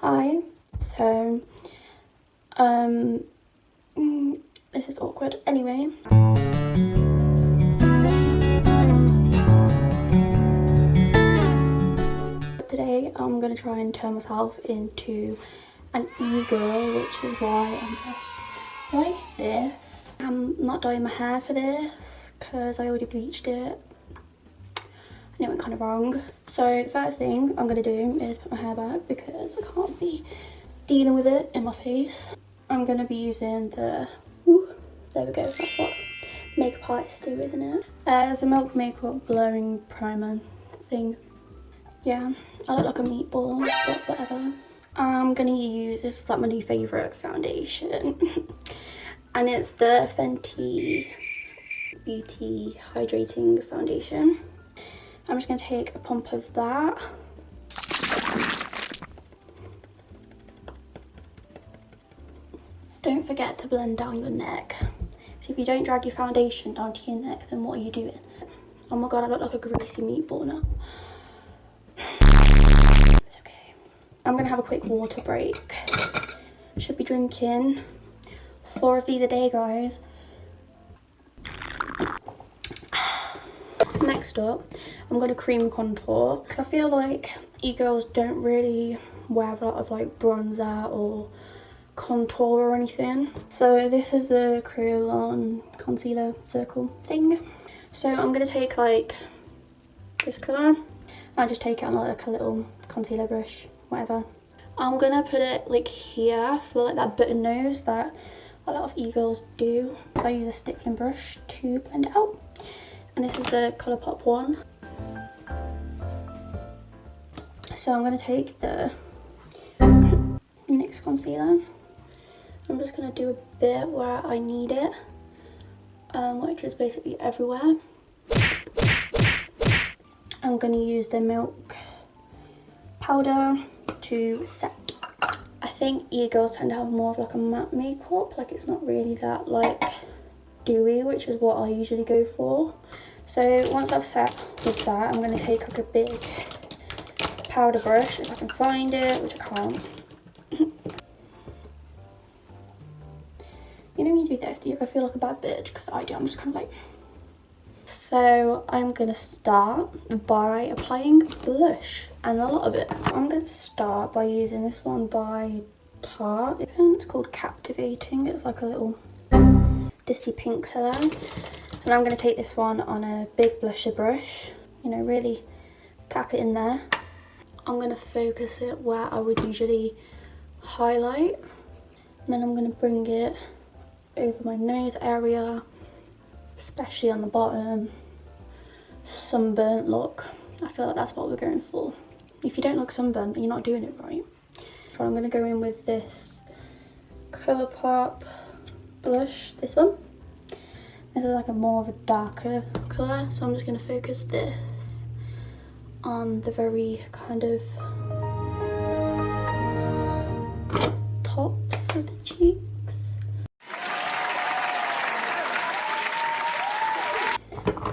Hi. So, this is awkward. Anyway. Today I'm going to try and turn myself into an e-girl, which is why I'm dressed like this. I'm not dyeing my hair for this because I already bleached it. And it went kind of wrong. So the first thing I'm going to do is put my hair back because I can't be dealing with it in my face. I'm going to be using the, there we go, that's what makeup artists do, isn't it? It's a Milk Makeup blurring primer thing. Yeah, I look like a meatball, but whatever. I'm going to use, this is like my new favourite foundation. And it's the Fenty Beauty Hydrating Foundation. I'm just going to take a pump of that. Don't forget to blend down your neck. So if you don't drag your foundation down to your neck, then what are you doing? Oh my god, I look like a greasy meatball now. It's okay. I'm going to have a quick water break. Should be drinking 4 of these a day, guys. Next up, I'm going to cream contour because I feel like e-girls don't really wear a lot of like bronzer or contour or anything. So this is the Kryolan concealer circle thing. So I'm going to take like this colour and I'll just take it on like a little concealer brush, whatever. I'm going to put it like here for like that button nose that a lot of e-girls do. So I use a stippling brush to blend it out. And this is the Colourpop one. So I'm going to take the NYX concealer. I'm just going to do a bit where I need it, which is basically everywhere. I'm going to use the Milk powder to set. I think e-girls tend to have more of like a matte makeup, like it's not really that like dewy, which is what I usually go for. So once I've set with that, I'm going to take like a big powder brush, if I can find it, which I can't. You know when you do this, do you ever feel like a bad bitch? Because I do, I'm just kind of like... So I'm going to start by applying blush, and a lot of it. I'm going to start by using this one by Tarte. It's called Captivating. It's like a little dusty pink colour. And I'm going to take this one on a big blusher brush, you know, really tap it in there. I'm going to focus it where I would usually highlight. And then I'm going to bring it over my nose area, especially on the bottom. Sunburnt look. I feel like that's what we're going for. If you don't look sunburnt, then you're not doing it right. So I'm going to go in with this Colourpop blush, this one. This is like a more of a darker colour, so I'm just going to focus this on the very kind of tops of the cheeks.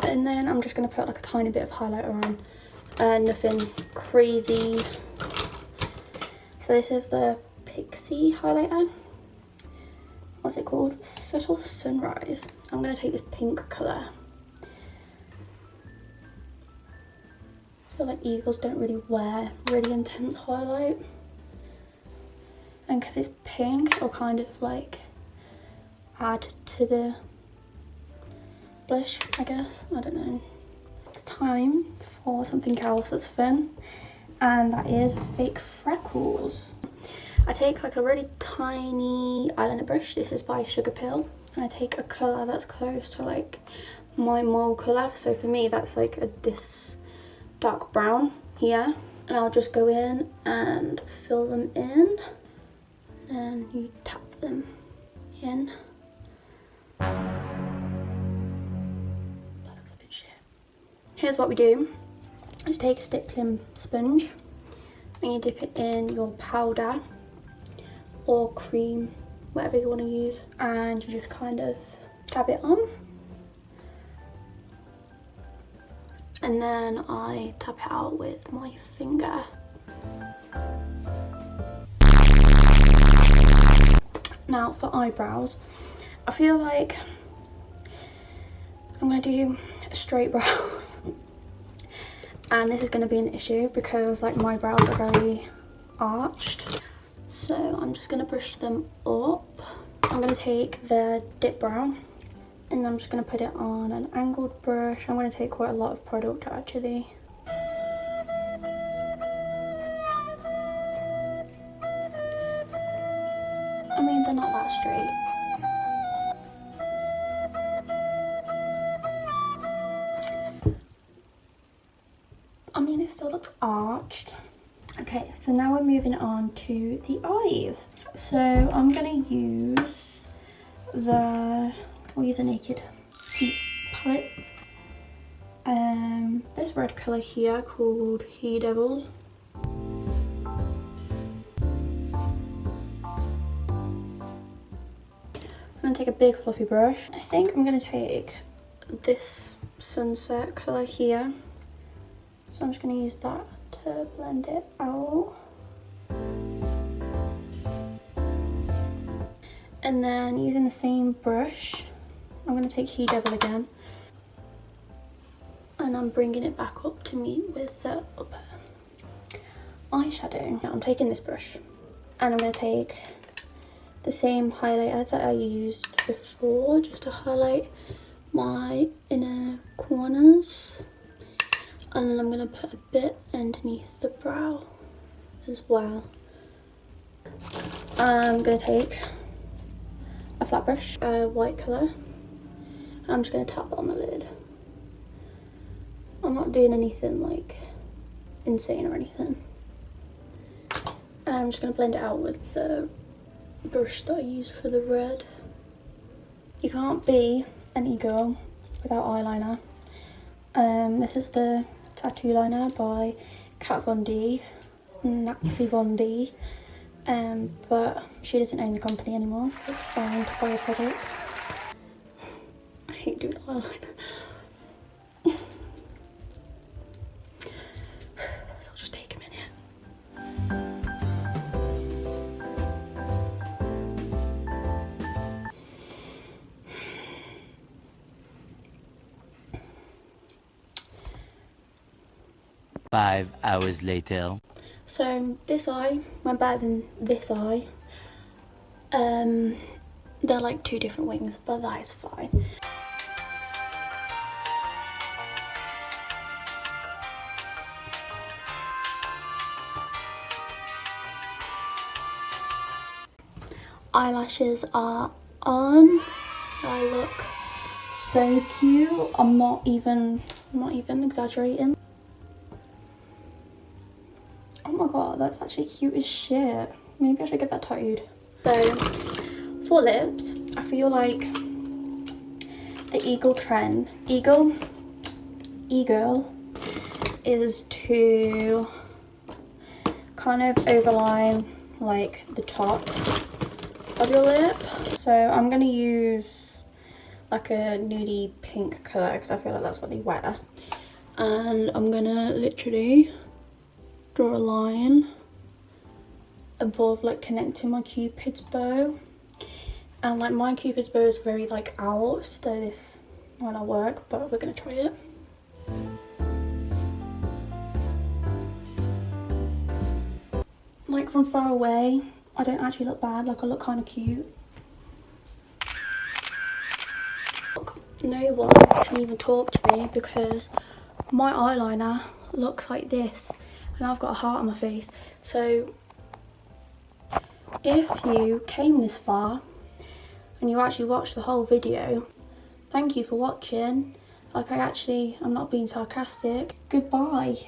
And then I'm just going to put like a tiny bit of highlighter on, nothing crazy. So this is the Pixi highlighter. What's it called? Subtle Sunrise. I'm going to take this pink colour. I feel like e-girls don't really wear really intense highlight. And because it's pink, it'll kind of like add to the blush, I guess. I don't know. It's time for something else that's fun. And that is fake freckles. I take like a really tiny eyeliner brush. This is by Sugar Pill. And I take a colour that's close to like my mole colour. So for me, that's like this dark brown here. And I'll just go in and fill them in. And you tap them in. That looks a bit shit. Here's what we do. Just take a stippling sponge. And you dip it in your powder or cream, whatever you want to use, and you just kind of dab it on. And then I tap it out with my finger. Now for eyebrows, I feel like I'm going to do straight brows. And this is going to be an issue because like my brows are very arched. So I'm just going to brush them up. I'm going to take the dipbrow and I'm just going to put it on an angled brush. I'm going to take quite a lot of product actually. I mean, they're not that straight. I mean, it still looks arched. Okay, so now we're moving on to the eyes. So I'm gonna use we'll use a Naked palette. This red colour here called Hehe. I'm gonna take a big fluffy brush. I think I'm gonna take this sunset colour here. So I'm just gonna use that to blend it out. And then using the same brush, I'm gonna take Hehe again. And I'm bringing it back up to meet with the upper eyeshadow. Now I'm taking this brush and I'm gonna take the same highlighter that I used before just to highlight my inner corners. And then I'm going to put a bit underneath the brow as well. I'm going to take a flat brush, a white colour, and I'm just going to tap it on the lid. I'm not doing anything like insane or anything. And I'm just going to blend it out with the brush that I used for the red. You can't be an e-girl without eyeliner. This is the Tattoo Liner by Kat Von D, Nazi Von D, but she doesn't own the company anymore, so it's fine to buy a product. I hate doing eyeliner. So I'll just take a minute. Five hours later. So this eye went better than this eye. They're like two different wings, but that is fine. Eyelashes are on. I look so cute. I'm not even exaggerating. Oh my god, that's actually cute as shit. Maybe I should get that tattooed. So, for lips, I feel like the e-girl trend, e-girl is to kind of overline like the top of your lip. So I'm gonna use like a nudie pink colour because I feel like that's what they wear. And I'm gonna literally draw a line above, like connecting my cupid's bow. And like my cupid's bow is very like out, so this might not work, but we're gonna try it. Like from far away, I don't actually look bad, like I look kind of cute. No one can even talk to me because my eyeliner looks like this and I've got a heart on my face. So if you came this far and you actually watched the whole video, thank you for watching. Like I'm not being sarcastic. Goodbye.